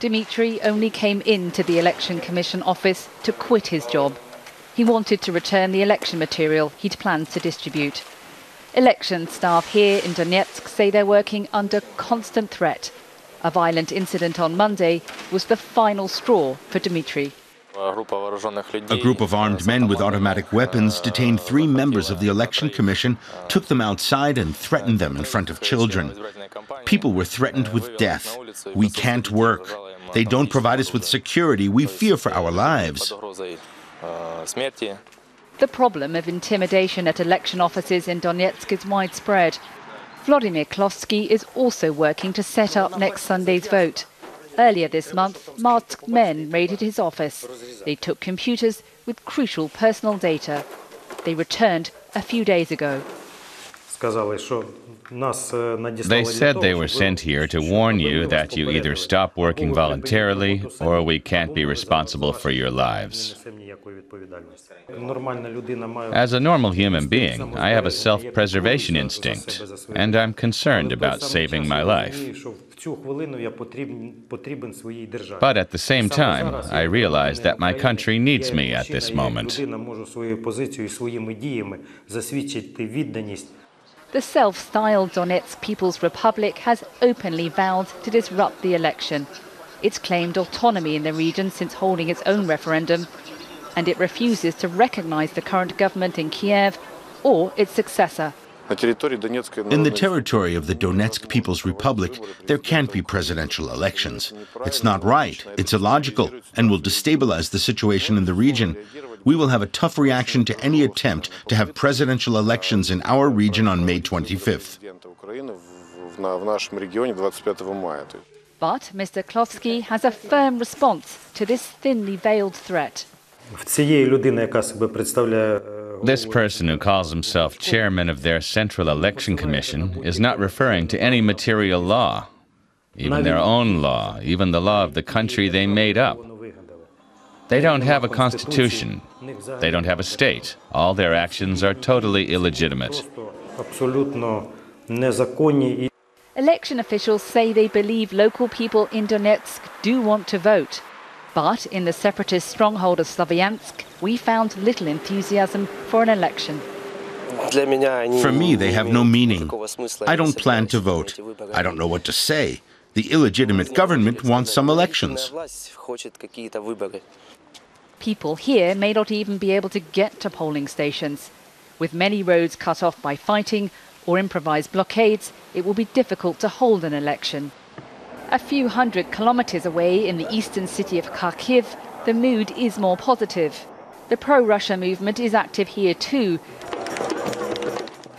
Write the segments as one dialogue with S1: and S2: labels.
S1: Dmitry only came into the Election Commission office to quit his job. He wanted to return the election material he'd planned to distribute. Election staff here in Donetsk say they're working under constant threat. A violent incident on Monday was the final straw for Dmitry.
S2: A group of armed men with automatic weapons detained 3 members of the Election Commission, took them outside and threatened them in front of children. People were threatened with death. We can't work. They don't provide us with security. We fear for our lives.
S1: The problem of intimidation at election offices in Donetsk is widespread. Vladimir Klovsky is also working to set up next Sunday's vote. Earlier this month, masked men raided his office. They took computers with crucial personal data. They returned a few days ago.
S3: They said they were sent here to warn you that you either stop working voluntarily or we can't be responsible for your lives. As a normal human being, I have a self-preservation instinct, and I'm concerned about saving my life. But at the same time, I realize that my country needs me at this moment.
S1: The self-styled Donetsk People's Republic has openly vowed to disrupt the election. It's claimed autonomy in the region since holding its own referendum, and it refuses to recognize the current government in Kiev or its successor.
S2: In the territory of the Donetsk People's Republic, there can't be presidential elections. It's not right, it's illogical, and will destabilize the situation in the region. We will have a tough reaction to any attempt to have presidential elections in our region on May 25th.
S1: But Mr. Klovsky has a firm response to this thinly veiled threat.
S3: This person who calls himself chairman of their Central Election Commission is not referring to any material law, even their own law, even the law of the country they made up. They don't have a constitution. They don't have a state. All their actions are totally illegitimate.
S1: Election officials say they believe local people in Donetsk do want to vote. But in the separatist stronghold of Slavyansk, we found little enthusiasm for an election.
S2: For me, they have no meaning. I don't plan to vote. I don't know what to say. The illegitimate government wants some elections.
S1: People here may not even be able to get to polling stations. With many roads cut off by fighting or improvised blockades, it will be difficult to hold an election. A few hundred kilometers away in the eastern city of Kharkiv, the mood is more positive. The pro-Russia movement is active here too.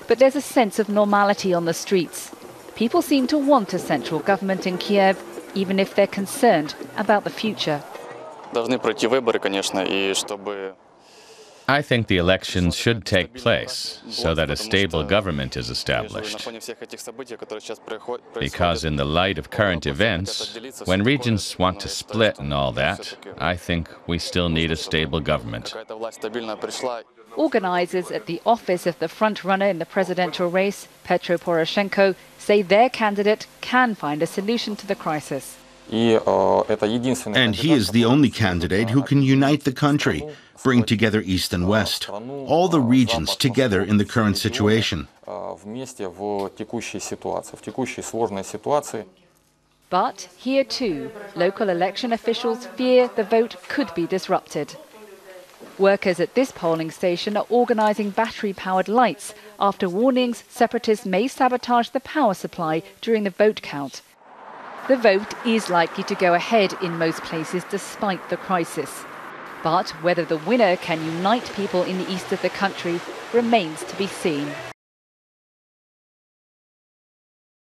S1: But there's a sense of normality on the streets. People seem to want a central government in Kiev, even if they're concerned about the future.
S3: I think the elections should take place so that a stable government is established. Because in the light of current events, when regions want to split and all that, I think we still need a stable government.
S1: Organizers at the office of the front-runner in the presidential race, Petro Poroshenko, say their candidate can find a solution to the crisis.
S2: And he is the only candidate who can unite the country, bring together East and West, all the regions together in the current situation.
S1: But here too, local election officials fear the vote could be disrupted. Workers at this polling station are organizing battery-powered lights after warnings separatists may sabotage the power supply during the vote count. The vote is likely to go ahead in most places despite the crisis. But whether the winner can unite people in the east of the country remains to be seen.